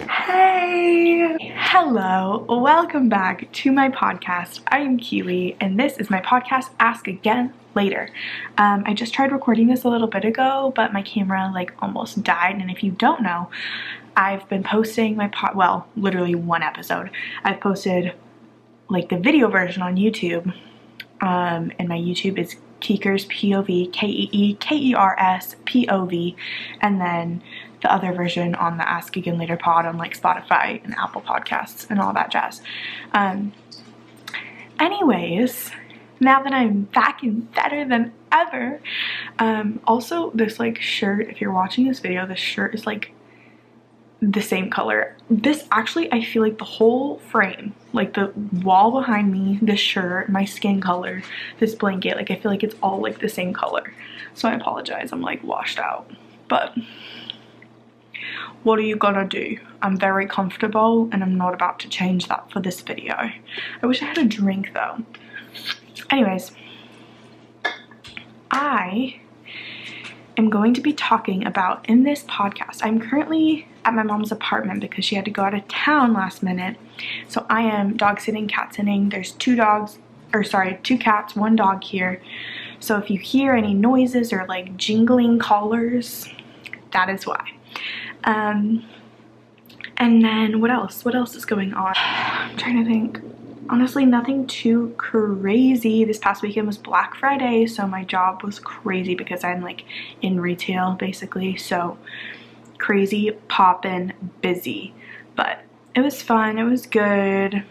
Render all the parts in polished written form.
Hey! Hello, welcome back to my podcast. I am Keely and this is my podcast, Ask Again Later. I just tried recording this a little bit ago, but my camera almost died, and if you don't know, I've been posting my literally one episode. I've posted the video version on YouTube, and my YouTube is Keekers POV, Keekers POV, and then the other version on the Ask Again Later pod on Spotify and Apple Podcasts and all that jazz. Anyways, now that I'm back and better than ever, also this shirt, if you're watching this video, this shirt is the same color. This actually, I feel the whole frame, the wall behind me, this shirt, my skin color, this blanket, I feel it's all the same color. So I apologize, I'm washed out, but what are you gonna do? I'm very comfortable and I'm not about to change that for this video. I wish I had a drink though. Anyways, I am going to be talking about in this podcast, I'm currently at my mom's apartment because she had to go out of town last minute. So I am dog sitting, cat sitting. There's two cats, one dog here. So if you hear any noises or jingling collars, that is why. And then what else? What else is going on? I'm trying to think. Honestly, nothing too crazy. This past weekend was Black Friday, so my job was crazy because I'm in retail basically. So crazy, poppin', busy. But it was fun. It was good.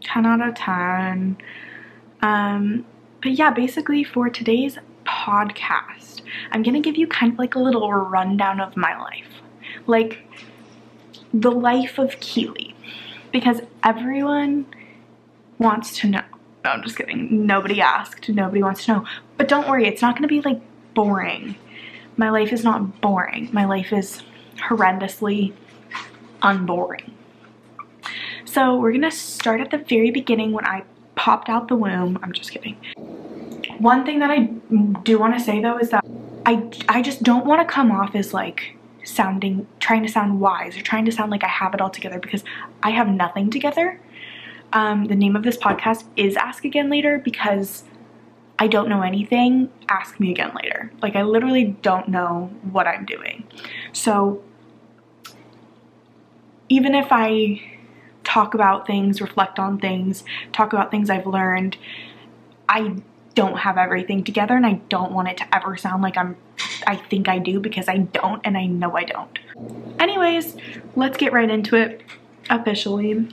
10 out of 10. But yeah, basically for today's podcast, I'm gonna give you kind of a little rundown of my life. The life of Keely. Because everyone wants to know. No, I'm just kidding. Nobody asked. Nobody wants to know. But don't worry, it's not gonna be boring. My life is not boring. My life is horrendously unboring. So we're gonna start at the very beginning when I popped out the womb. I'm just kidding. One thing that I do want to say though is that I just don't want to come off as trying to sound wise or trying to sound like I have it all together, because I have nothing together. The name of this podcast is Ask Again Later because I don't know anything. Ask me again later. I literally don't know what I'm doing. So even if I talk about things, reflect on things, talk about things I've learned, I don't have everything together, and I don't want it to ever sound like I think I do, because I don't, and I know I don't. Anyways, let's get right into it officially.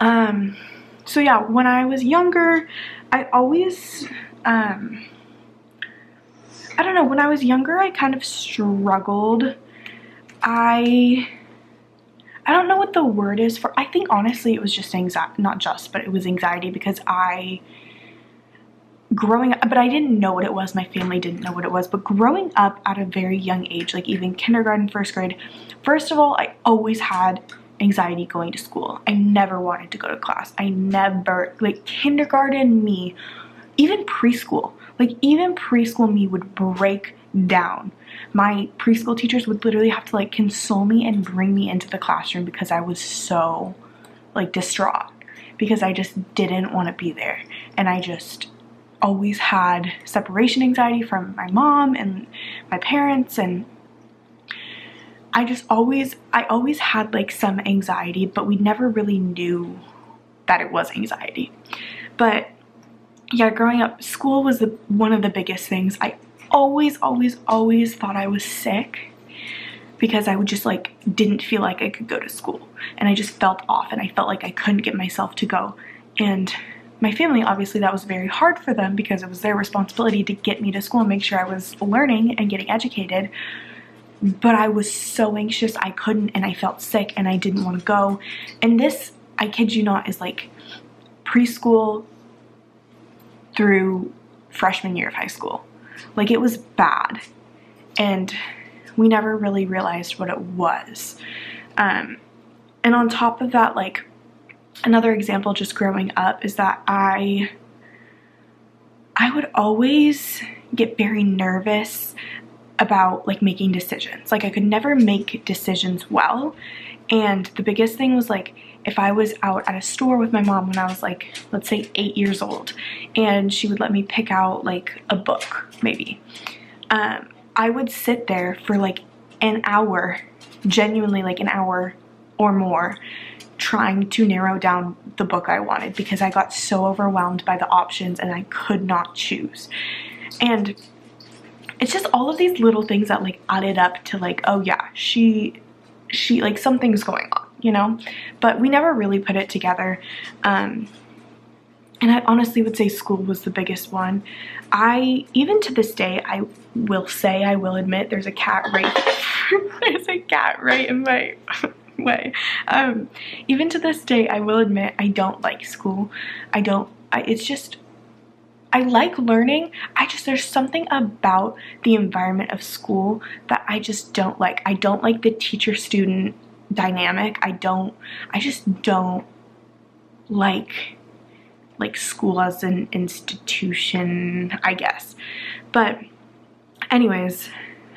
So yeah, when I was younger, I always, I don't know, when I was younger, I kind of struggled. I don't know what the word is for, I think honestly it was just anxiety, not just, but it was anxiety, because growing up, but I didn't know what it was, my family didn't know what it was, but growing up at a very young age, even kindergarten, first grade, first of all, I always had anxiety going to school. I never wanted to go to class. I never, kindergarten me, even preschool me would break down. My preschool teachers would literally have to console me and bring me into the classroom because I was so distraught, because I just didn't want to be there, and I just always had separation anxiety from my mom and my parents, and I always had some anxiety, but we never really knew that it was anxiety. But yeah, growing up, school was one of the biggest things. I always thought I was sick because I would just didn't feel like I could go to school, and I just felt off, and I felt like I couldn't get myself to go. And my family, obviously that was very hard for them because it was their responsibility to get me to school and make sure I was learning and getting educated. But I was so anxious, I couldn't, and I felt sick and I didn't want to go. And this, I kid you not, is preschool through freshman year of high school. It was bad, and we never really realized what it was. And on top of that, another example just growing up is that I would always get very nervous about like making decisions. Like I could never make decisions well. And the biggest thing was like, if I was out at a store with my mom when I was like, let's say 8 years old, and she would let me pick out like a book, maybe, I would sit there for like an hour, genuinely like an hour or more, trying to narrow down the book I wanted because I got so overwhelmed by the options and I could not choose. And it's just all of these little things that like added up to like, oh yeah, she like something's going on, you know? But we never really put it together. And I honestly would say school was the biggest one. Even to this day, I will admit there's a cat right in my way. Even to this day, I will admit I don't like school. I like learning. There's something about the environment of school that I just don't like. I don't like the teacher-student dynamic. I just don't like school as an institution, I guess. But anyways,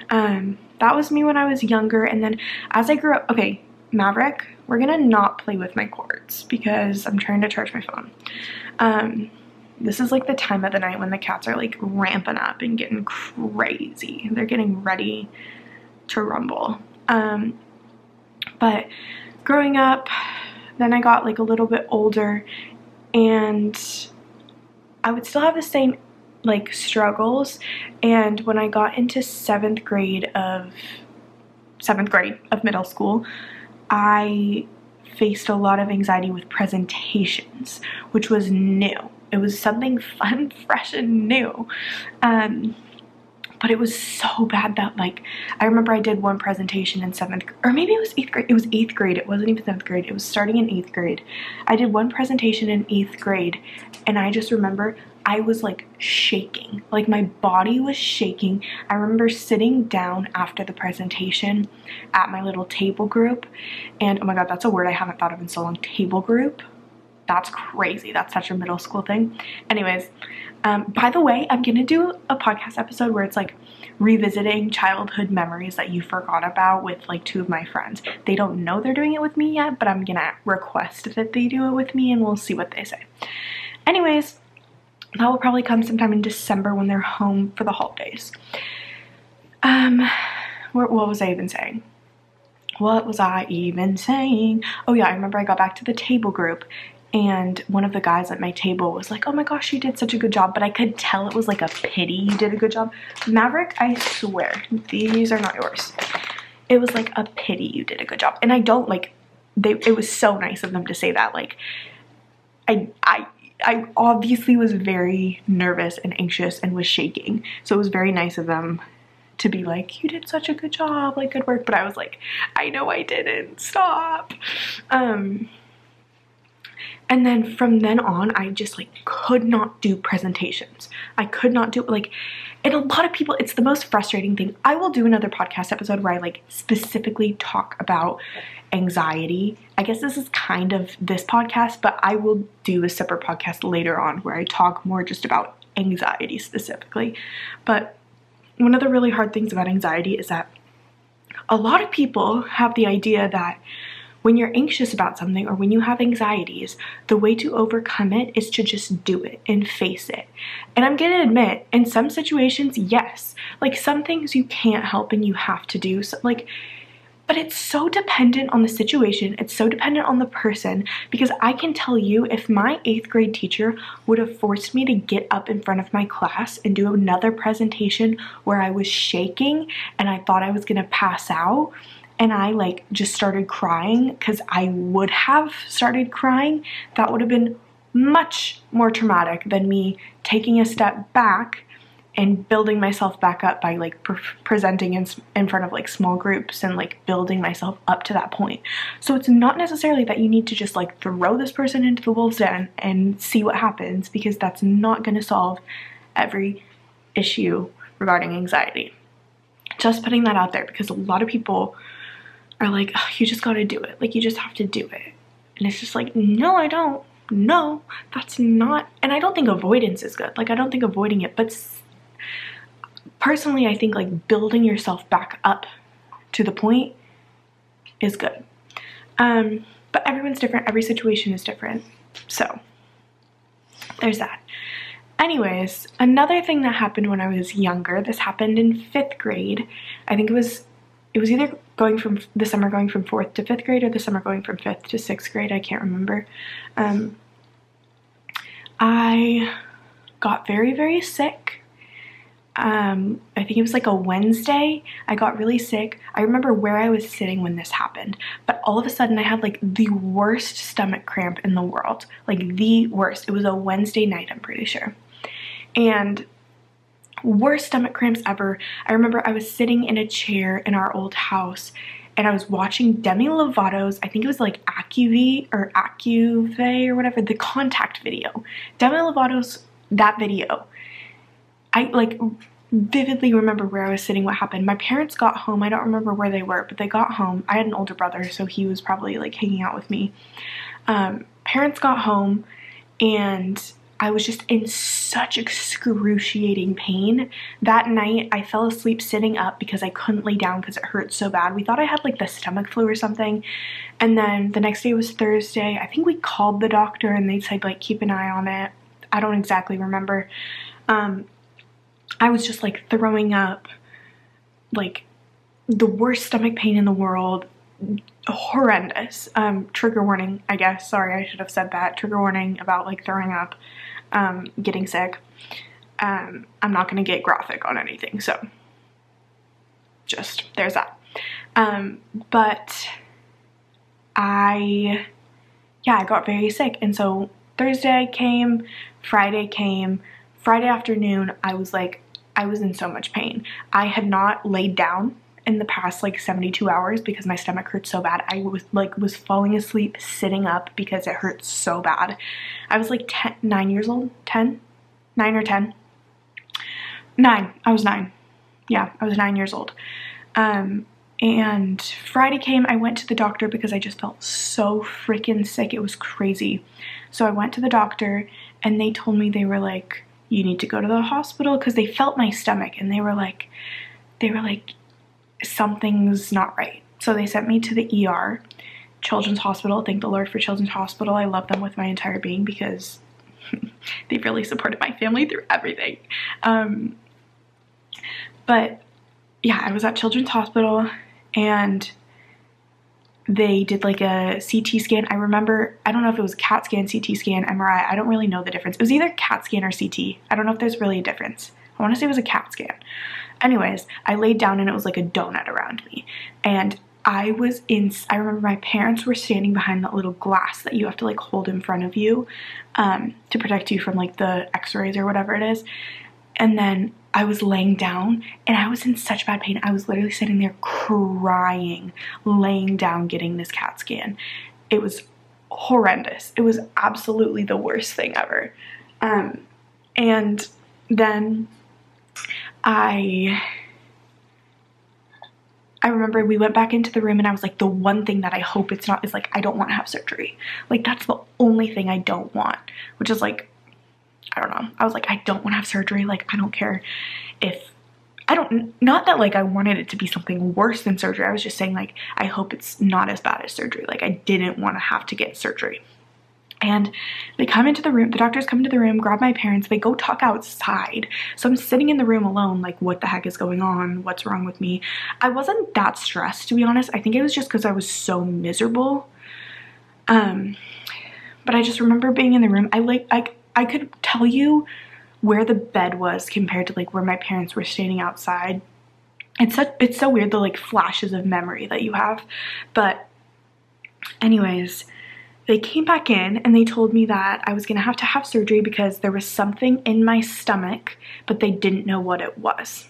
that was me when I was younger. And then as I grew up, okay, Maverick, we're gonna not play with my cords because I'm trying to charge my phone. This is like the time of the night when the cats are like ramping up and getting crazy. They're getting ready to rumble. But growing up, then I got like a little bit older and I would still have the same like struggles. And when I got into 7th grade of middle school, I faced a lot of anxiety with presentations, which was new. It was something fun, fresh, and new. But it was so bad that like, I remember I did one presentation in 7th, or maybe it was 8th grade. It was 8th grade. It wasn't even 7th grade. It was starting in 8th grade. I did one presentation in 8th grade, and I just remember I was like shaking. Like my body was shaking. I remember sitting down after the presentation at my little table group, and oh my god, that's a word I haven't thought of in so long. Table group. That's crazy. That's such a middle school thing. Anyways, by the way, I'm gonna do a podcast episode where it's like revisiting childhood memories that you forgot about with like 2 of my friends. They don't know they're doing it with me yet, but I'm gonna request that they do it with me and we'll see what they say. Anyways, that will probably come sometime in December when they're home for the holidays. What was I even saying? What was I even saying? Oh yeah, I remember I got back to the table group and one of the guys at my table was like, oh my gosh, you did such a good job. But I could tell it was like a pity you did a good job. Maverick, I swear, these are not yours. It was like a pity you did a good job. And I don't like, it was so nice of them to say that. Like, I obviously was very nervous and anxious and was shaking. So it was very nice of them to be like, you did such a good job, like good work. But I was like, I know I didn't, stop. And then from then on, I just like could not do presentations. I could not do like, and a lot of people, it's the most frustrating thing. I will do another podcast episode where I like specifically talk about anxiety. I guess this is kind of this podcast, but I will do a separate podcast later on where I talk more just about anxiety specifically. But one of the really hard things about anxiety is that a lot of people have the idea that when you're anxious about something or when you have anxieties, the way to overcome it is to just do it and face it. And I'm gonna admit, in some situations, yes. Like some things you can't help and you have to do. So, like, but it's so dependent on the situation. It's so dependent on the person, because I can tell you, if my 8th grade teacher would have forced me to get up in front of my class and do another presentation where I was shaking and I thought I was gonna pass out, and I like just started crying because I would have started crying, that would have been much more traumatic than me taking a step back and building myself back up by like presenting in front of like small groups and like building myself up to that point. So it's not necessarily that you need to just like throw this person into the wolf's den and see what happens, because that's not going to solve every issue regarding anxiety. Just putting that out there, because a lot of people are like, oh, you just gotta do it. Like, you just have to do it. And it's just like, no, I don't. No, that's not. And I don't think avoidance is good. Like, I don't think avoiding it, but personally, I think like building yourself back up to the point is good. But everyone's different. Every situation is different. So there's that. Anyways, another thing that happened when I was younger, this happened in 5th grade. I think it was either going from the summer going from 4th to 5th grade or the summer going from 5th to 6th grade. I can't remember. I got very, very sick. I think it was like a Wednesday. I got really sick. I remember where I was sitting when this happened, but all of a sudden I had like the worst stomach cramp in the world, like the worst. It was a Wednesday night, I'm pretty sure. And worst stomach cramps ever. I remember I was sitting in a chair in our old house and I was watching Demi Lovato's, I think it was like Acuvue or whatever, the Contact video. Demi Lovato's, that video. I like vividly remember where I was sitting, what happened. My parents got home. I don't remember where they were, but they got home. I had an older brother, so he was probably like hanging out with me. Parents got home and I was just in such excruciating pain. That night, I fell asleep sitting up because I couldn't lay down because it hurt so bad. We thought I had like the stomach flu or something. And then the next day was Thursday. I think we called the doctor and they said like keep an eye on it. I don't exactly remember. I was just like throwing up, like the worst stomach pain in the world. Horrendous. Trigger warning, I guess. Sorry, I should have said that. Trigger warning about like throwing up, getting sick. I'm not gonna get graphic on anything, so just there's that. But I got very sick, and so Thursday came, Friday came. Friday afternoon, I was in so much pain. I had not laid down in the past like 72 hours because my stomach hurt so bad. I was falling asleep sitting up because it hurt so bad. I was like 9 years old, 10? 9 or 10? 9. I was 9. Yeah, I was 9 years old. And Friday came, I went to the doctor because I just felt so freaking sick. It was crazy. So I went to the doctor and they told me, they were like, you need to go to the hospital, because they felt my stomach and they were like, something's not right. So they sent me to the ER, Children's Hospital. Thank the Lord for Children's Hospital. I love them with my entire being because they really supported my family through everything. But yeah, I was at Children's Hospital and they did like a CT scan. I remember, I don't know if it was CAT scan, CT scan, MRI. I don't really know the difference. It was either CAT scan or CT. I don't know if there's really a difference. I want to say it was a CAT scan. Anyways, I laid down and it was like a donut around me. And I remember my parents were standing behind that little glass that you have to like hold in front of you to protect you from like the x-rays or whatever it is. And then I was laying down and I was in such bad pain. I was literally sitting there crying, laying down, getting this CAT scan. It was horrendous. It was absolutely the worst thing ever. And then I remember we went back into the room and I was like, the one thing that I hope it's not is like, I don't want to have surgery. Like, that's the only thing I don't want, which is like, I don't know. I was like, I don't want to have surgery. Like, I don't care if, not that like I wanted it to be something worse than surgery. I was just saying like, I hope it's not as bad as surgery. Like, I didn't want to have to get surgery. And they come into the room, the doctors come into the room, grab my parents, they go talk outside. So I'm sitting in the room alone, like, what the heck is going on? What's wrong with me? I wasn't that stressed, to be honest. I think it was just because I was so miserable. But I just remember being in the room. I could tell you where the bed was compared to like where my parents were standing outside. It's so weird, the like flashes of memory that you have. But anyways, they came back in and they told me that I was gonna have to have surgery because there was something in my stomach, but they didn't know what it was.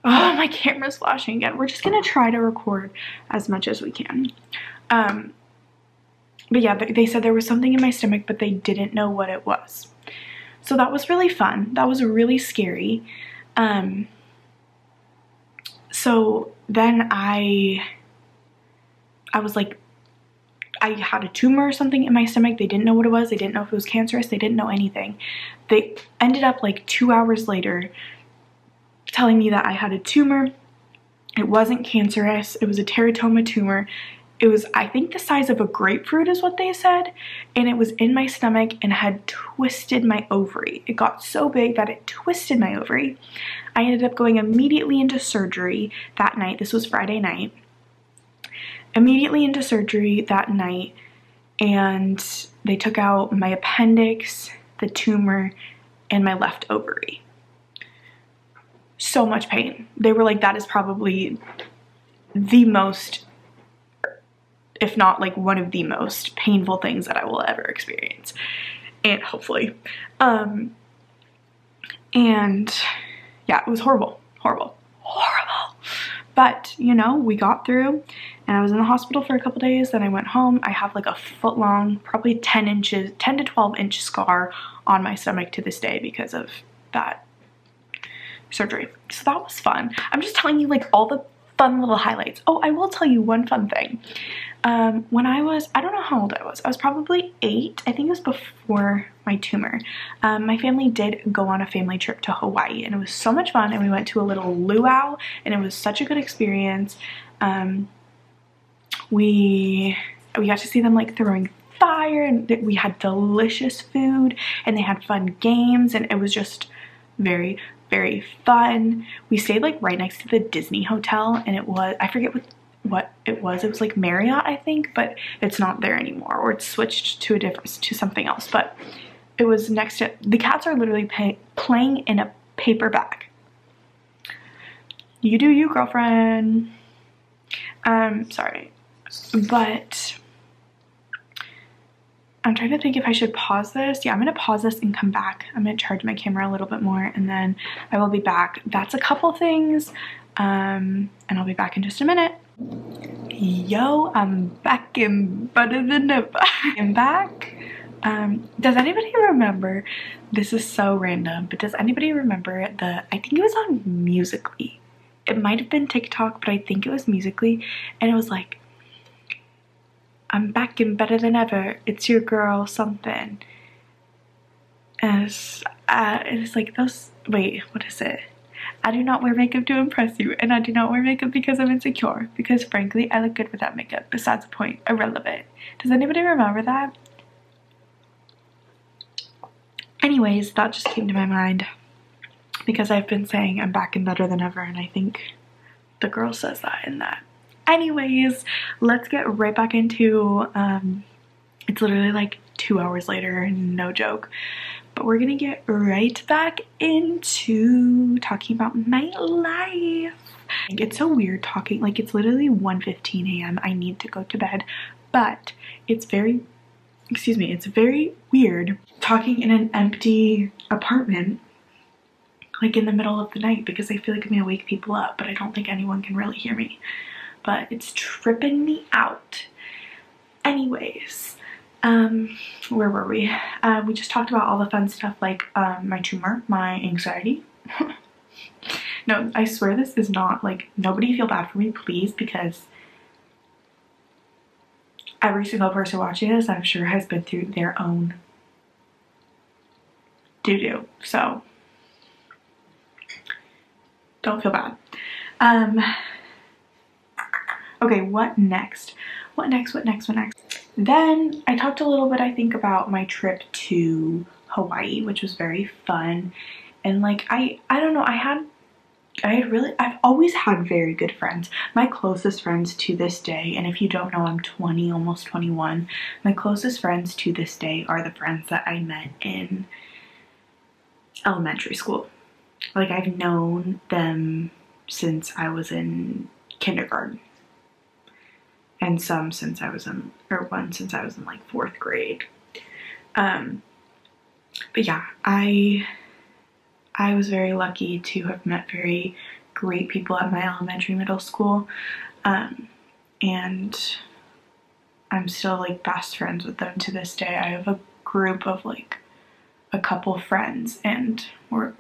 Oh, my camera's flashing again. We're just gonna try to record as much as we can. But yeah, they said there was something in my stomach, but they didn't know what it was. So that was really fun. That was really scary. So then I was like, I had a tumor or something in my stomach. They didn't know what it was. They didn't know if it was cancerous. They didn't know anything. They ended up like 2 hours later telling me that I had a tumor. It wasn't cancerous. It was a teratoma tumor. It was, I think, the size of a grapefruit is what they said, and it was in my stomach and had twisted my ovary. It got so big that it twisted my ovary. I ended up going immediately into surgery that night. This was Friday night. Immediately into surgery that night, and they took out my appendix, the tumor, and my left ovary. So much pain. They were like, that is probably the most, if not like one of the most painful things that I will ever experience, and hopefully. And yeah, it was horrible, horrible, horrible. But, you know, we got through, and I was in the hospital for a couple days. Then I went home. I have like a foot long, probably 10 to 12 inch scar on my stomach to this day because of that surgery. So that was fun. I'm just telling you like all the fun little highlights. Oh, I will tell you one fun thing. When I don't know how old I was probably 8. I think it was before my tumor. My family did go on a family trip to Hawaii, and it was so much fun, and we went to a little luau, and it was such a good experience. We got to see them like throwing fire, and we had delicious food, and they had fun games, and it was just very, very fun. We stayed like right next to the Disney hotel, and it was, I forget what it was like Marriott, I think, but it's not there anymore, or it's switched to something else. But it was next to, the cats are literally playing in a paper bag. You do you, girlfriend. Sorry, but I'm trying to think if I should pause this. Yeah, I'm gonna pause this and come back. I'm gonna charge my camera a little bit more, and then I will be back. That's a couple things, and I'll be back in just a minute. Yo, I'm back and better than ever. I'm back. Does anybody remember, this is so random, but does anybody remember I think it was on Musical.ly. It might have been TikTok, but I think it was Musical.ly, and it was like, I'm back and better than ever. It's your girl something. And it's like those, wait, what is it? I do not wear makeup to impress you, and I do not wear makeup because I'm insecure, because frankly, I look good without makeup. Besides the point, irrelevant. Does anybody remember that? Anyways, that just came to my mind because I've been saying I'm back and better than ever, and I think the girl says that in that. Anyways, let's get right back into, it's literally like 2 hours later, no joke. But we're gonna get right back into talking about my life. It's so weird talking, like it's literally 1:15 a.m. I need to go to bed, but it's very, excuse me, it's very weird talking in an empty apartment, like in the middle of the night, because I feel like I'm gonna wake people up, but I don't think anyone can really hear me. But it's tripping me out. Anyways, where were we? We just talked about all the fun stuff, like my tumor, my anxiety. No, I swear this is not like, nobody feel bad for me, please, because every single person watching this, I'm sure, has been through their own doo-doo. So don't feel bad. Okay, what next? What next? Then I talked a little bit, I think, about my trip to Hawaii, which was very fun. And like, I don't know, I've always had very good friends. My closest friends to this day, and if you don't know, I'm 20, almost 21. My closest friends to this day are the friends that I met in elementary school. Like, I've known them since I was in kindergarten. And some since I was in, or one since I was in like 4th grade. But yeah, I was very lucky to have met very great people at my elementary, middle school. And I'm still like best friends with them to this day. I have a group of like a couple friends, and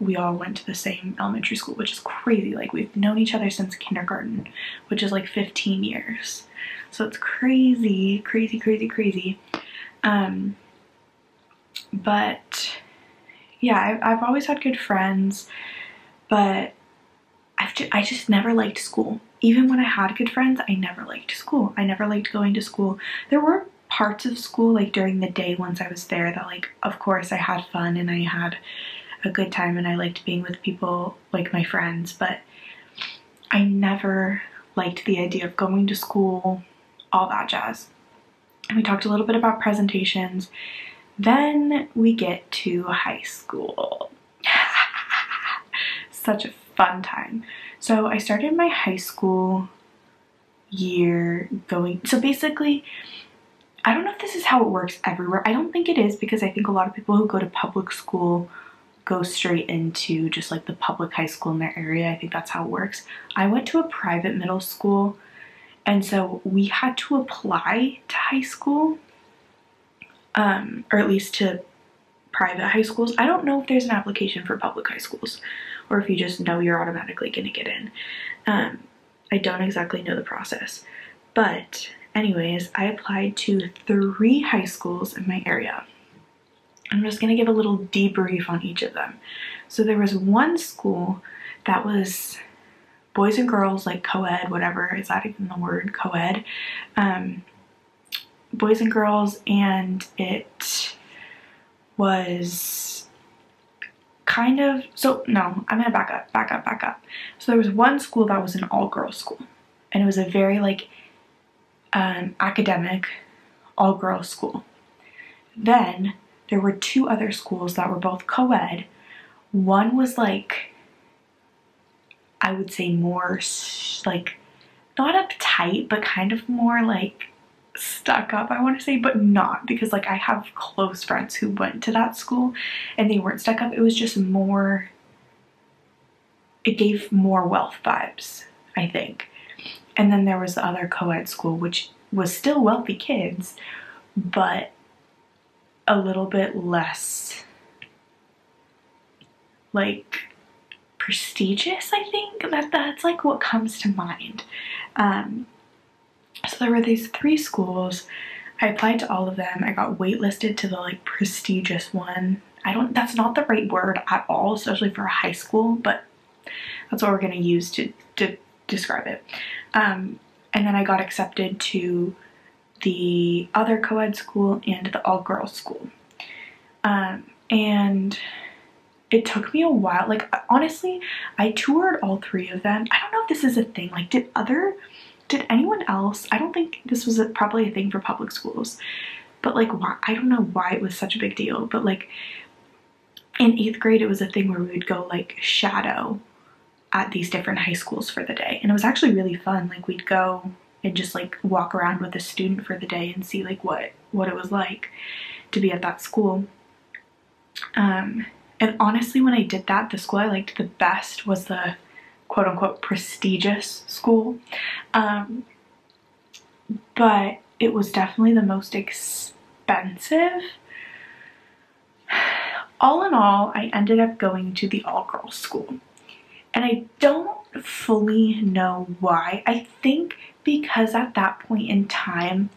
we all went to the same elementary school, which is crazy. Like, we've known each other since kindergarten, which is like 15 years. So it's crazy, crazy, crazy, crazy. But yeah, I've always had good friends, but I just never liked school. Even when I had good friends, I never liked school. I never liked going to school. There were parts of school, like during the day once I was there, that like, of course I had fun and I had a good time and I liked being with people like my friends, but I never liked the idea of going to school, all that jazz. And we talked a little bit about presentations. Then we get to high school. Such a fun time. So I started my high school year going, so basically, I don't know if this is how it works everywhere. I don't think it is, because I think a lot of people who go to public school go straight into just like the public high school in their area. I think that's how it works. I went to a private middle school, and so we had to apply to high school, or at least to private high schools. I don't know if there's an application for public high schools, or if you just know you're automatically gonna get in. I don't exactly know the process, but anyways, I applied to 3 high schools in my area. I'm just gonna give a little debrief on each of them. So there was one school that was boys and girls, like co-ed, whatever, is that even the word, co-ed? Boys and girls, and it was kind of, so no, I'm gonna back up. So there was one school that was an all-girls school, and it was a very like academic all-girls school. Then there were 2 other schools that were both co-ed. One was like, I would say more like, not uptight, but kind of more like stuck up, I want to say, but not, because like I have close friends who went to that school and they weren't stuck up. It was just more, it gave more wealth vibes, I think. And then there was the other co-ed school, which was still wealthy kids, but a little bit less like prestigious, I think. That's like what comes to mind. So there were these 3 schools. I applied to all of them. I got waitlisted to the like prestigious one. That's not the right word at all, especially for a high school, but that's what we're gonna use to describe it. And then I got accepted to the other co-ed school and the all-girls school. And it took me a while. Like, honestly, I toured all 3 of them. I don't know if this is a thing. Like, did anyone else? I don't think this was probably a thing for public schools, but like, why? I don't know why it was such a big deal, but like in 8th grade, it was a thing where we would go like shadow at these different high schools for the day. And it was actually really fun. Like, we'd go and just like walk around with a student for the day and see like what it was like to be at that school. And honestly, when I did that, the school I liked the best was the quote unquote prestigious school. But it was definitely the most expensive. All in all, I ended up going to the all-girls school. And I don't fully know why. I think because at that point in time,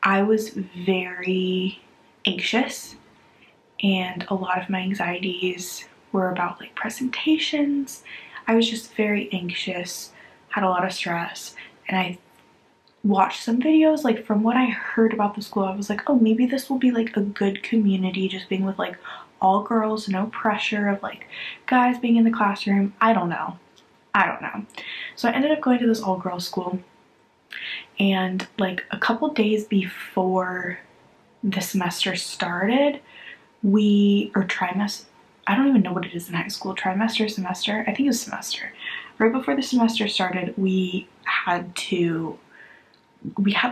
I was very anxious, and a lot of my anxieties were about like presentations. I was just very anxious, had a lot of stress, and I watched some videos. Like, from what I heard about the school, I was like, oh, maybe this will be like a good community, just being with like all girls, no pressure of like guys being in the classroom. I don't know. So I ended up going to this all girls school, and like a couple days before the semester started, trimester, I don't even know what it is in high school, trimester, semester, I think it was semester. Right before the semester started, we had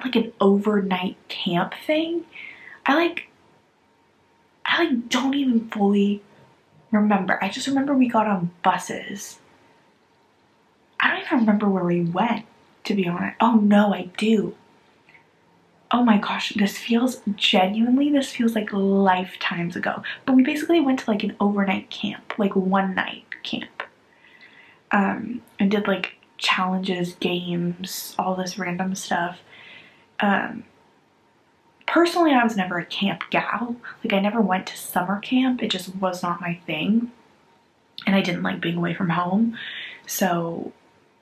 like an overnight camp thing. I don't even fully remember. I just remember we got on buses. I don't even remember where we went, to be honest. Oh no, I do. Oh my gosh, this feels like lifetimes ago. But we basically went to like an overnight camp, like one night camp. And did like challenges, games, all this random stuff. Personally, I was never a camp gal. Like, I never went to summer camp. It just was not my thing. And I didn't like being away from home. So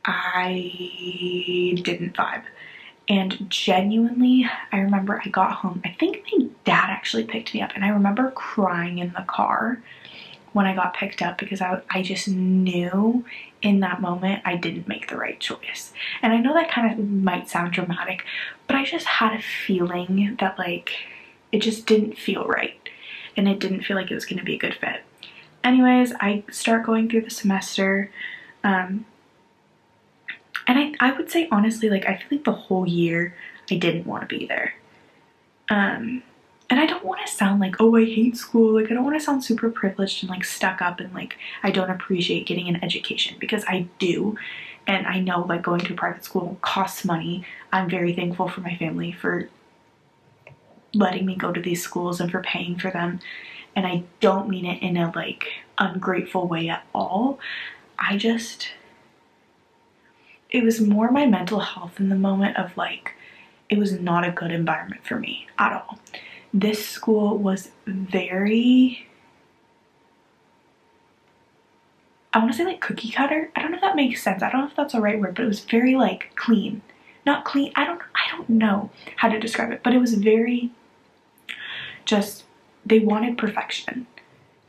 I didn't vibe. And genuinely, I remember I got home, I think my dad actually picked me up, and I remember crying in the car when I got picked up because I just knew in that moment I didn't make the right choice. And I know that kind of might sound dramatic, but I just had a feeling that like it just didn't feel right, and it didn't feel like it was going to be a good fit. Anyways, I start going through the semester, and I would say honestly, like I feel like the whole year I didn't want to be there. And I don't want to sound like, oh, I hate school. Like I don't want to sound super privileged and like stuck up and like I don't appreciate getting an education, because I do. And I know like going to a private school costs money. I'm very thankful for my family for letting me go to these schools and for paying for them. And I don't mean it in a like ungrateful way at all. It was more my mental health in the moment of like, it was not a good environment for me at all. This school was very, I want to say like cookie cutter. I don't know if that makes sense. I don't know if that's the right word, but it was very like clean. Not clean, I don't know how to describe it, but it was very just, they wanted perfection,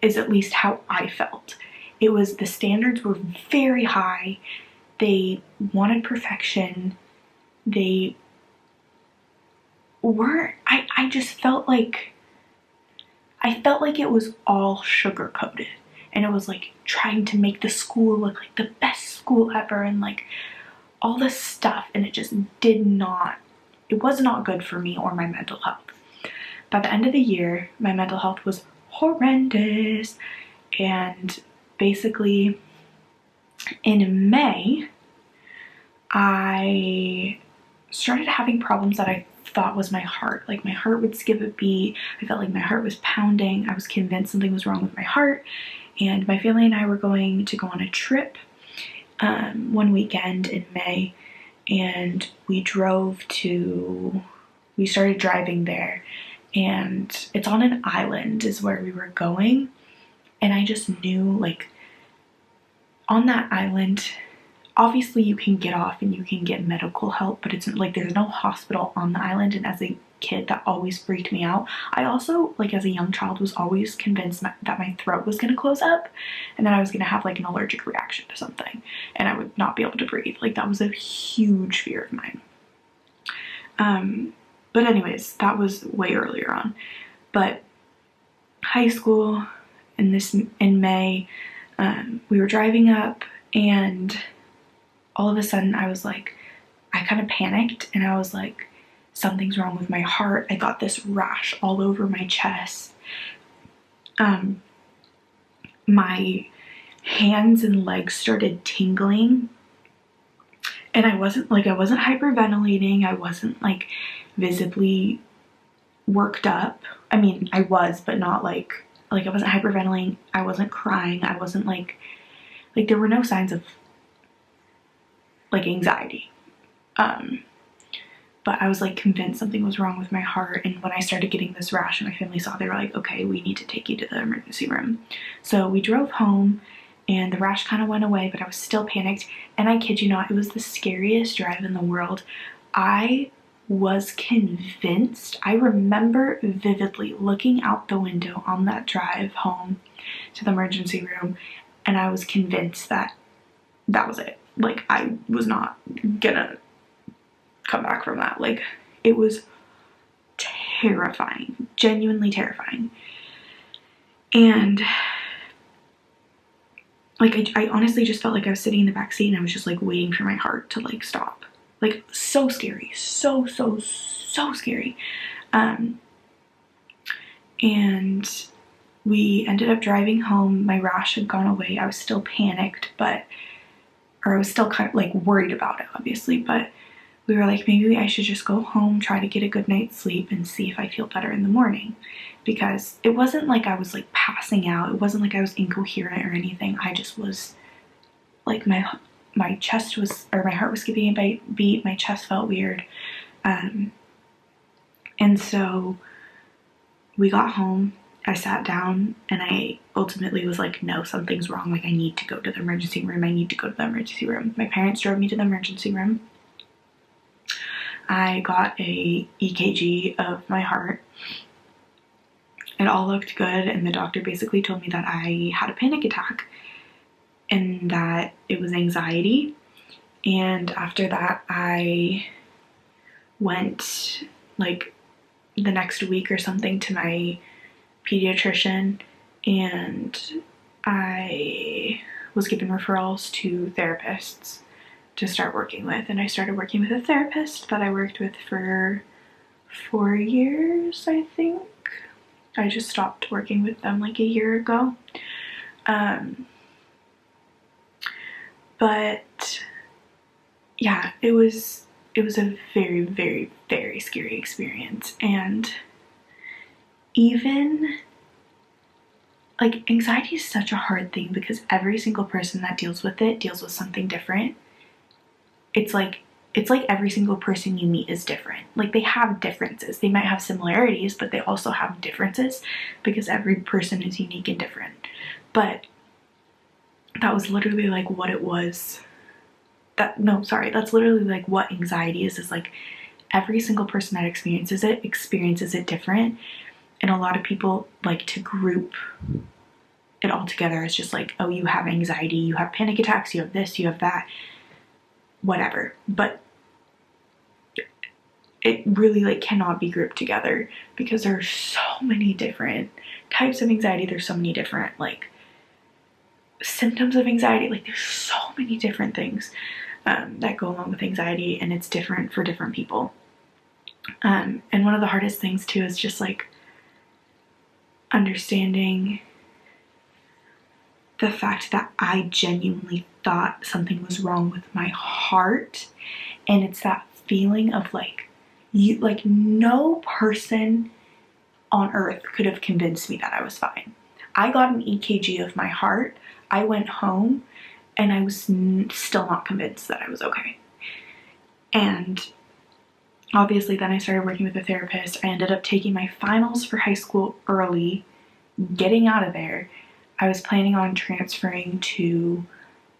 is at least how I felt. It was, the standards were very high. They wanted perfection. They weren't, I just felt like, I felt like it was all sugar coated, and it was like trying to make the school look like the best school ever and like all this stuff, and it just did not, it was not good for me or my mental health. By the end of the year, my mental health was horrendous, and basically in May, I started having problems that I thought was my heart. Like my heart would skip a beat. I felt like my heart was pounding. I was convinced something was wrong with my heart. And my family and I were going to go on a trip one weekend in May, and we started driving there, and it's on an island is where we were going. And I just knew like on that island, obviously you can get off and you can get medical help, but it's like there's no hospital on the island. And as a kid, that always freaked me out. I also, like as a young child, was always convinced that my throat was going to close up and that I was going to have like an allergic reaction to something and I would not be able to breathe. Like that was a huge fear of mine. But anyways, that was way earlier on. But high school, in May, we were driving up, and all of a sudden I was like, I kind of panicked, and I was like, something's wrong with my heart. I got this rash all over my chest. My hands and legs started tingling, and I wasn't hyperventilating. I wasn't like visibly worked up. I mean, I was, but not like I wasn't hyperventilating. I wasn't crying. I wasn't like there were no signs of like anxiety. But I was like convinced something was wrong with my heart. And when I started getting this rash and my family saw, they were like, okay, we need to take you to the emergency room. So we drove home, and the rash kind of went away, but I was still panicked. And I kid you not, it was the scariest drive in the world. I was convinced, I remember vividly looking out the window on that drive home to the emergency room, and I was convinced that that was it. Like I was not gonna come back from that. Like it was terrifying, genuinely terrifying. And like I honestly just felt like I was sitting in the back seat and I was just like waiting for my heart to like stop. Like so scary, so scary. And we ended up driving home. My rash had gone away. I was still panicked, or I was still kind of like worried about it, obviously, but we were like, maybe I should just go home, try to get a good night's sleep and see if I feel better in the morning. Because it wasn't like I was like passing out. It wasn't like I was incoherent or anything. I just was like, my chest was, or my heart was skipping a beat. My chest felt weird. And so we got home I sat down and I ultimately was like, no, something's wrong. Like, I need to go to the emergency room. I need to go to the emergency room. My parents drove me to the emergency room. I got a EKG of my heart. It all looked good, and the doctor basically told me that I had a panic attack and that it was anxiety. And after that, I went like the next week or something to my pediatrician, and I was given referrals to therapists to start working with. And I started working with a therapist that I worked with for 4 years, I think. I just stopped working with them like a year ago. But yeah, it was a very, very, very scary experience. And even like, anxiety is such a hard thing because every single person that deals with it deals with something different. It's like every single person you meet is different. Like, they have differences. They might have similarities, but they also have differences because every person is unique and different. But that was literally like what it was. That's literally like what anxiety is like every single person that experiences it different. And a lot of people like to group it all together. It's just like, oh, you have anxiety, you have panic attacks, you have this, you have that, whatever. But it really like cannot be grouped together because there are so many different types of anxiety. There's so many different like symptoms of anxiety. Like, there's so many different things that go along with anxiety, and it's different for different people. And one of the hardest things too is just like understanding the fact that I genuinely thought something was wrong with my heart. And it's that feeling of like, no person on earth could have convinced me that I was fine. I got an EKG of my heart. I went home and I was still not convinced that I was okay. And obviously then I started working with a therapist. I ended up taking my finals for high school early, getting out of there. I was planning on transferring to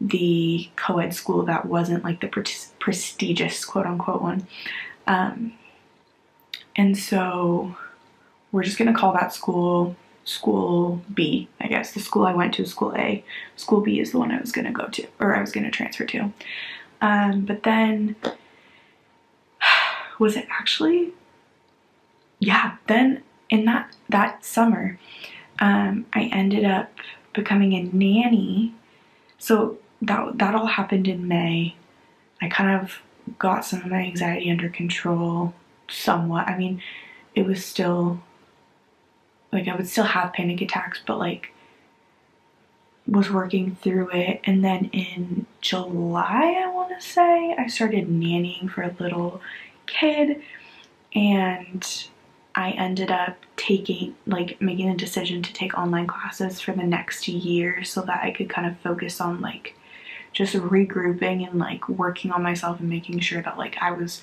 the co-ed school that wasn't like the prestigious quote unquote one. And so we're just gonna call that school B, I guess. The school I went to is school A. School B is the one I was gonna go to, or I was gonna transfer to. But then, was it actually? Yeah, then in that summer, I ended up becoming a nanny. So that all happened in May. I kind of got some of my anxiety under control somewhat. I mean, it was still like, I would still have panic attacks, but like was working through it. And then in July, I want to say, I started nannying for a little kid, and I ended up making the decision to take online classes for the next year so that I could kind of focus on like just regrouping and like working on myself and making sure that like I was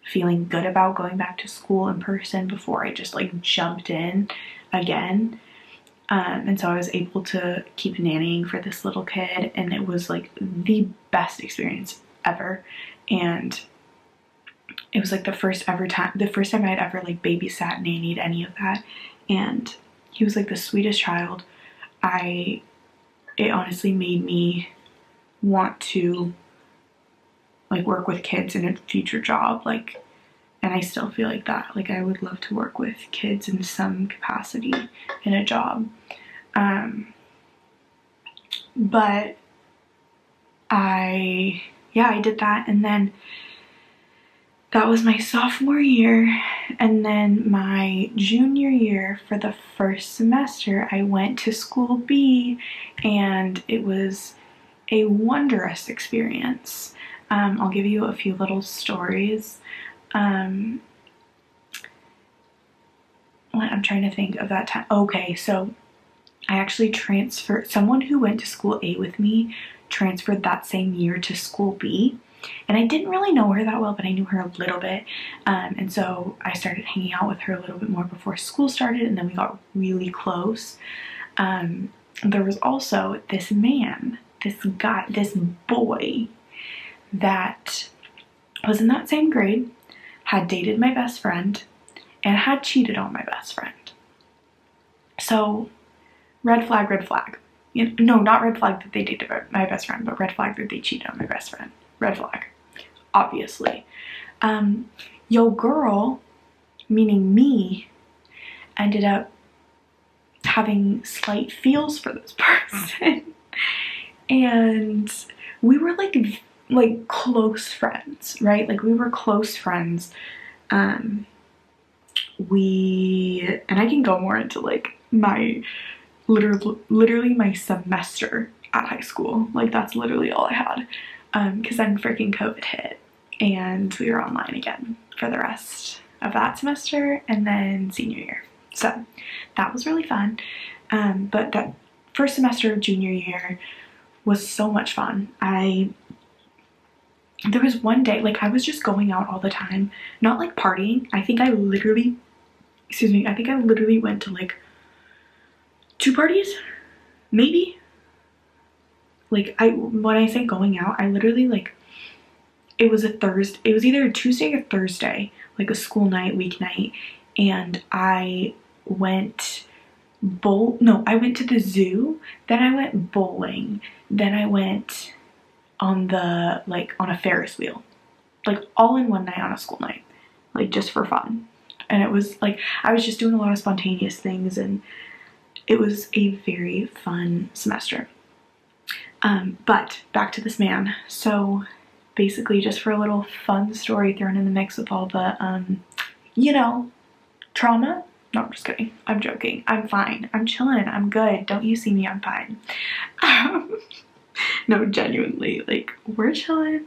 feeling good about going back to school in person before I just like jumped in again. And so I was able to keep nannying for this little kid, and it was like the best experience ever. And it was like the first time I'd ever like babysat, nannied, any of that. And he was like the sweetest child. It honestly made me want to like work with kids in a future job, like, and I still feel like that. Like, I would love to work with kids in some capacity in a job. But I did that, and then that was my sophomore year. And then my junior year, for the first semester, I went to school B, and it was a wondrous experience. I'll give you a few little stories. I'm trying to think of that time. Okay, so I actually someone who went to school A with me transferred that same year to school B. And I didn't really know her that well, but I knew her a little bit. And so I started hanging out with her a little bit more before school started, and then we got really close. There was also this man, this guy, this boy that was in that same grade, had dated my best friend, and had cheated on my best friend. So, red flag, red flag. No, not red flag that they dated my best friend, but red flag that they cheated on my best friend. Red flag, obviously. Yo girl, meaning me, ended up having slight feels for this person. And we were like close friends, right? Like we were close friends. And I can go more into like my literally my semester at high school. Like that's literally all I had. Because then freaking COVID hit and we were online again for the rest of that semester and then senior year. So that was really fun. But that first semester of junior year was so much fun. There was one day, like I was just going out all the time, not like partying. I think I literally went to like 2 parties, maybe. Like when I say going out, I literally like, it was either a Tuesday or Thursday, like a school night, weeknight, and I went to the zoo, then I went bowling, then I went on a Ferris wheel, like all in one night on a school night, like just for fun. And it was like, I was just doing a lot of spontaneous things and it was a very fun semester. But back to this man. So basically just for a little fun story thrown in the mix with all the, trauma. No, I'm just kidding. I'm joking. I'm fine. I'm chilling. I'm good. Don't you see me? I'm fine. No, genuinely, like we're chilling,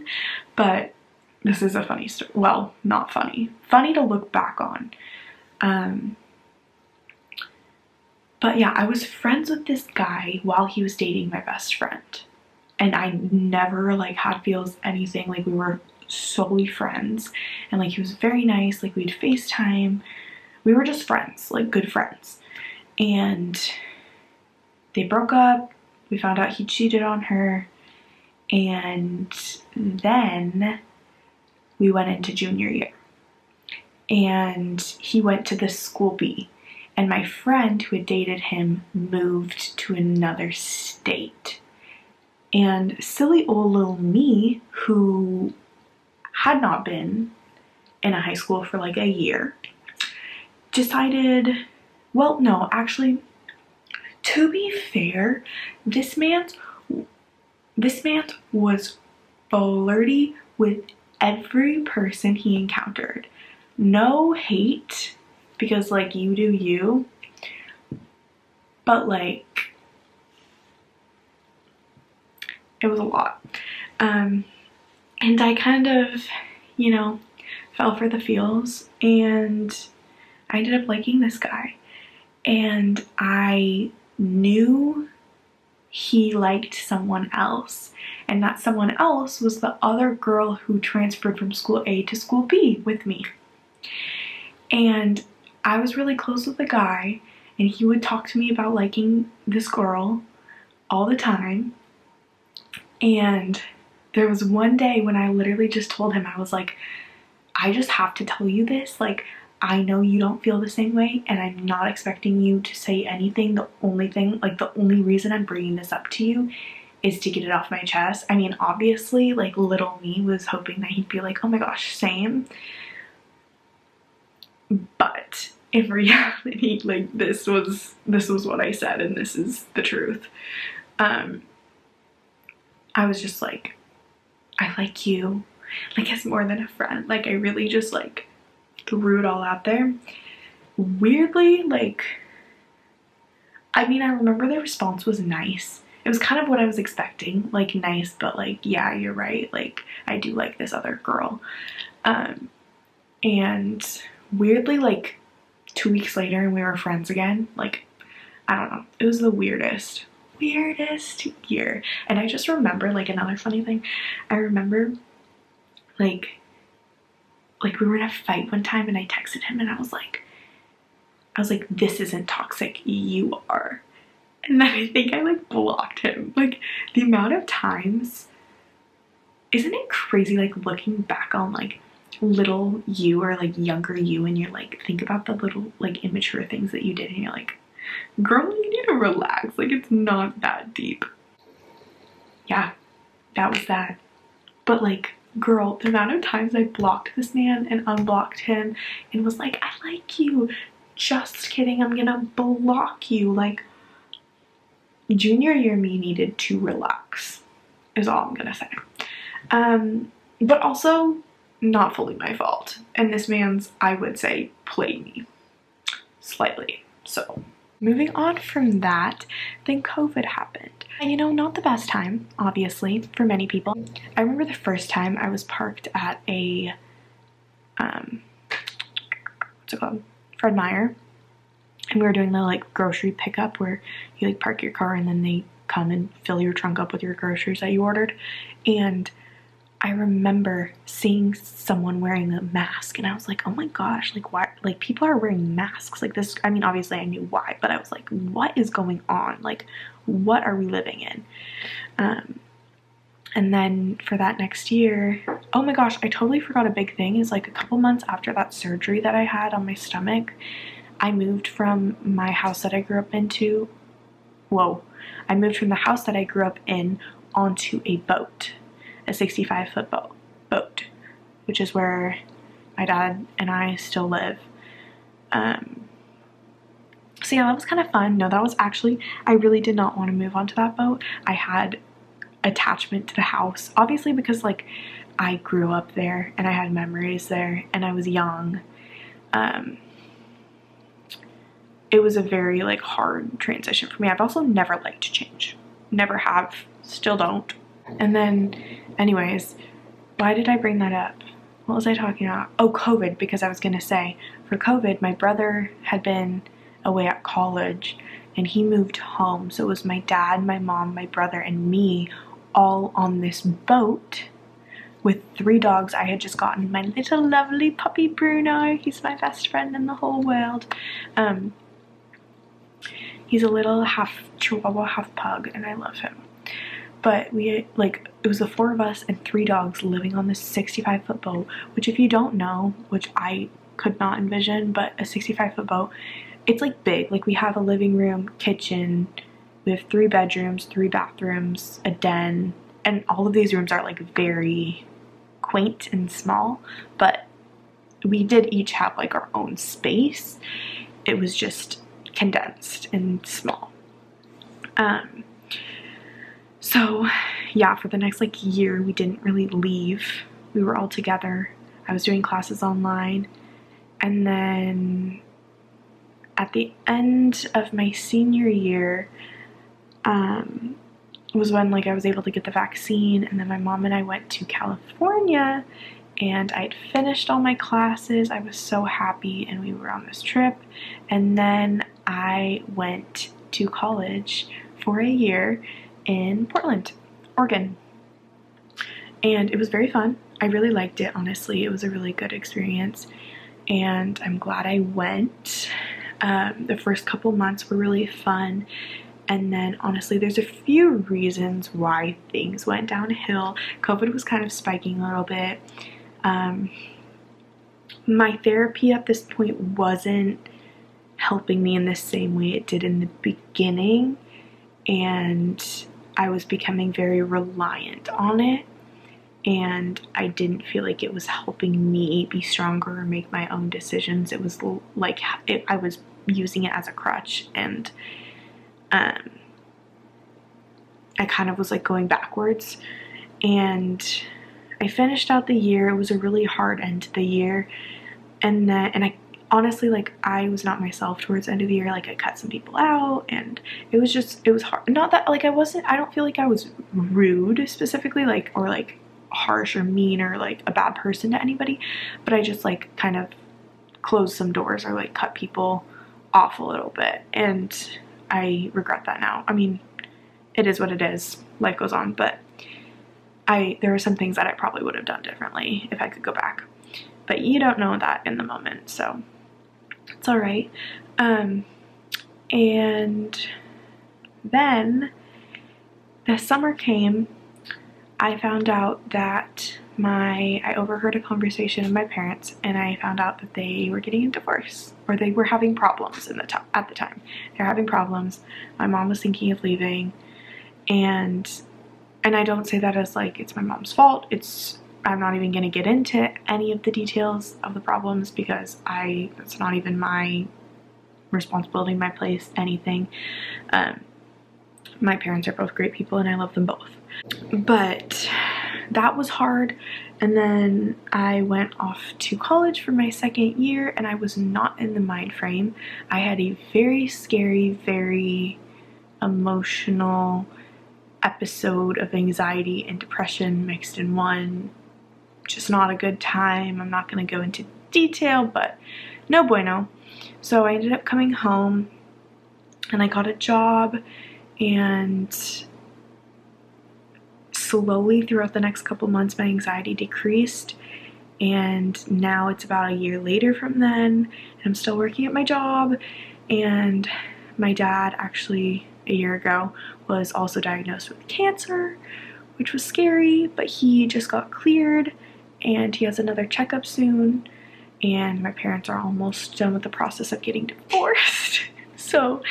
but this is a funny story. Well, not funny. Funny to look back on. But yeah, I was friends with this guy while he was dating my best friend. And I never like had feels anything. Like we were solely friends. And like he was very nice. Like we'd FaceTime. We were just friends, like good friends. And they broke up. We found out he cheated on her. And then we went into junior year. And he went to the school B. And my friend who had dated him moved to another state. And silly old little me, who had not been in a high school for like a year, decided, well, no, actually, to be fair, this man was flirty with every person he encountered. No hate, because like you do you, but like it was a lot. And I kind of, fell for the feels and I ended up liking this guy. And I knew he liked someone else, and that someone else was the other girl who transferred from school A to school B with me. And I was really close with the guy, and he would talk to me about liking this girl all the time. And there was one day when I literally just told him, I was like, I just have to tell you this. Like, I know you don't feel the same way, and I'm not expecting you to say anything. The only reason I'm bringing this up to you is to get it off my chest. I mean, obviously, like, little me was hoping that he'd be like, oh my gosh, same. But in reality, like, this was what I said, and this is the truth. I was just like, I like you, like, as more than a friend. Like, I really just, like, threw it all out there. Weirdly, like, I mean, I remember the response was nice. It was kind of what I was expecting, like, nice, but like, yeah, you're right, like, I do like this other girl. And weirdly, like, 2 weeks later and we were friends again. Like, I don't know, it was the weirdest year. And I just remember, like, another funny thing, I remember Like we were in a fight one time and I texted him and I was like, this isn't toxic, you are. And then I think I like blocked him. Like the amount of times, isn't it crazy like looking back on like little you or like younger you and you're like think about the little like immature things that you did and you're like, girl, you need to relax, like it's not that deep. Yeah, that was that. But like, girl, the amount of times I blocked this man and unblocked him and was like, I like you, just kidding, I'm gonna block you. Like, junior year me needed to relax is all I'm gonna say. But also not fully my fault, and this man's, I would say, played me slightly. So moving on from that, then COVID happened. And you know, not the best time, obviously, for many people. I remember the first time I was parked at a what's it called, Fred Meyer, and we were doing the like grocery pickup where you like park your car and then they come and fill your trunk up with your groceries that you ordered. And I remember seeing someone wearing a mask and I was like, oh my gosh, like why, like people are wearing masks like this. I mean, obviously I knew why, but I was like, what is going on? Like, what are we living in? And then for that next year, oh my gosh, I totally forgot a big thing is like a couple months after that surgery that I had on my stomach, I moved from my house that I grew up into, I moved from the house that I grew up in onto a boat, a 65-foot boat, which is where my dad and I still live. So yeah, that was kind of fun. No, that was actually, I really did not want to move onto that boat. I had attachment to the house, obviously because like I grew up there and I had memories there and I was young. It was a very like hard transition for me. I've also never liked to change. Never have, still don't. And then anyways, why did I bring that up? What was I talking about? Oh, COVID, because I was gonna say for COVID, my brother had been away at college and he moved home. So it was my dad, my mom, my brother, and me all on this boat with 3 dogs. I had just gotten my little lovely puppy Bruno. He's my best friend in the whole world. He's a little half Chihuahua, half pug, and I love him. But we, like, it was the 4 of us and 3 dogs living on this 65-foot boat, which if you don't know, which I could not envision, but a 65-foot boat, it's like big. Like we have a living room, kitchen, we have 3 bedrooms, 3 bathrooms, a den, and all of these rooms are like very quaint and small, but we did each have like our own space. It was just condensed and small. So yeah, for the next like year we didn't really leave. We were all together. I was doing classes online, and then at the end of my senior year was when like I was able to get the vaccine, and then my mom and I went to California and I'd finished all my classes. I was so happy, and we were on this trip, and then I went to college for a year in Portland, Oregon, and it was very fun. I really liked it, honestly. It was a really good experience and I'm glad I went. The first couple months were really fun, and then honestly there's a few reasons why things went downhill. COVID was kind of spiking a little bit. My therapy at this point wasn't helping me in the same way it did in the beginning, and I was becoming very reliant on it, and I didn't feel like it was helping me be stronger or make my own decisions. It was like I was using it as a crutch, and I kind of was like going backwards. And I finished out the year. It was a really hard end to the year, and I honestly, like, I was not myself towards the end of the year. Like, I cut some people out, and it was hard. Not that, like, I don't feel like I was rude specifically, like, or like harsh or mean or like a bad person to anybody, but I just like kind of closed some doors or like cut people off a little bit, and I regret that now. I mean, it is what it is, life goes on, but there are some things that I probably would have done differently if I could go back. But you don't know that in the moment, so it's all right. And then the summer came. I found out that I overheard a conversation with my parents, and I found out that they were getting a divorce, or they were having problems at the time. They were having problems. My mom was thinking of leaving, and I don't say that as like it's my mom's fault. I'm not even going to get into any of the details of the problems because it's not even my responsibility, my place, anything. My parents are both great people and I love them both. But that was hard. And then I went off to college for my second year and I was not in the mind frame. I had a very scary, very emotional episode of anxiety and depression mixed in one. Just not a good time. I'm not going to go into detail, but no bueno. So I ended up coming home and I got a job, and slowly throughout the next couple months my anxiety decreased, and now it's about a year later from then and I'm still working at my job. And my dad actually a year ago was also diagnosed with cancer, which was scary, but he just got cleared and he has another checkup soon, and my parents are almost done with the process of getting divorced. So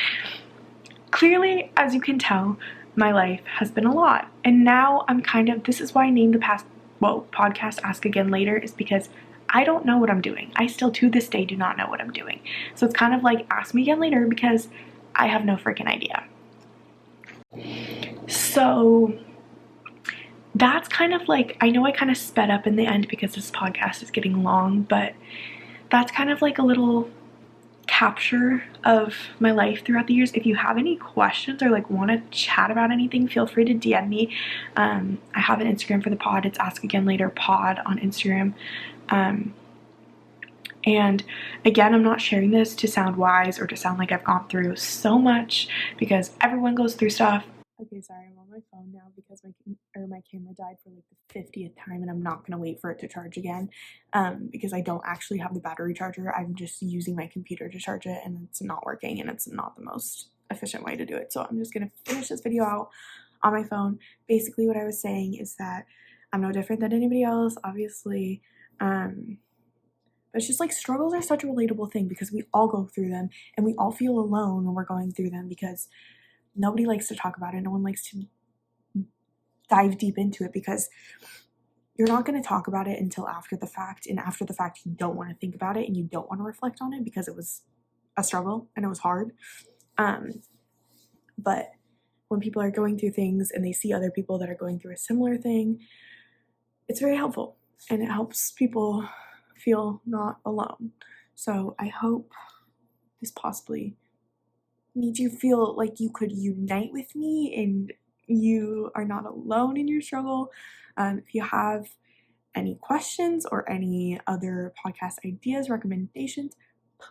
clearly, as you can tell, my life has been a lot. And now I'm this is why I named the podcast Ask Again Later, is because I don't know what I'm doing. I still to this day do not know what I'm doing. So it's kind of like ask me again later because I have no freaking idea. So that's kind of like, I know I kind of sped up in the end because this podcast is getting long, but that's kind of like a little capture of my life throughout the years. If you have any questions or like want to chat about anything, feel free to DM me. I have an Instagram for the pod. It's Ask Again Later Pod on Instagram. And again, I'm not sharing this to sound wise or to sound like I've gone through so much, because everyone goes through stuff. Okay, sorry, I'm on my phone now because my camera died for like the 50th time, and I'm not gonna wait for it to charge again, because I don't actually have the battery charger. I'm just using my computer to charge it, and it's not working, and it's not the most efficient way to do it. So I'm just gonna finish this video out on my phone. Basically, what I was saying is that I'm no different than anybody else, obviously. But it's just like struggles are such a relatable thing because we all go through them, and we all feel alone when we're going through them because nobody likes to talk about it. No one likes to dive deep into it because you're not going to talk about it until after the fact. And after the fact, you don't want to think about it and you don't want to reflect on it because it was a struggle and it was hard. But when people are going through things and they see other people that are going through a similar thing, it's very helpful and it helps people feel not alone. So I hope this possibly made you feel like you could unite with me and you are not alone in your struggle. If you have any questions or any other podcast ideas, recommendations,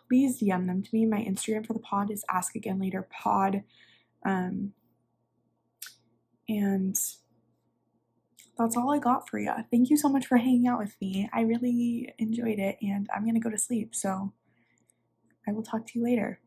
please DM them to me. My Instagram for the pod is Ask Again Later Pod. And that's all I got for you. Thank you so much for hanging out with me. I really enjoyed it, and I'm gonna go to sleep, so I will talk to you later.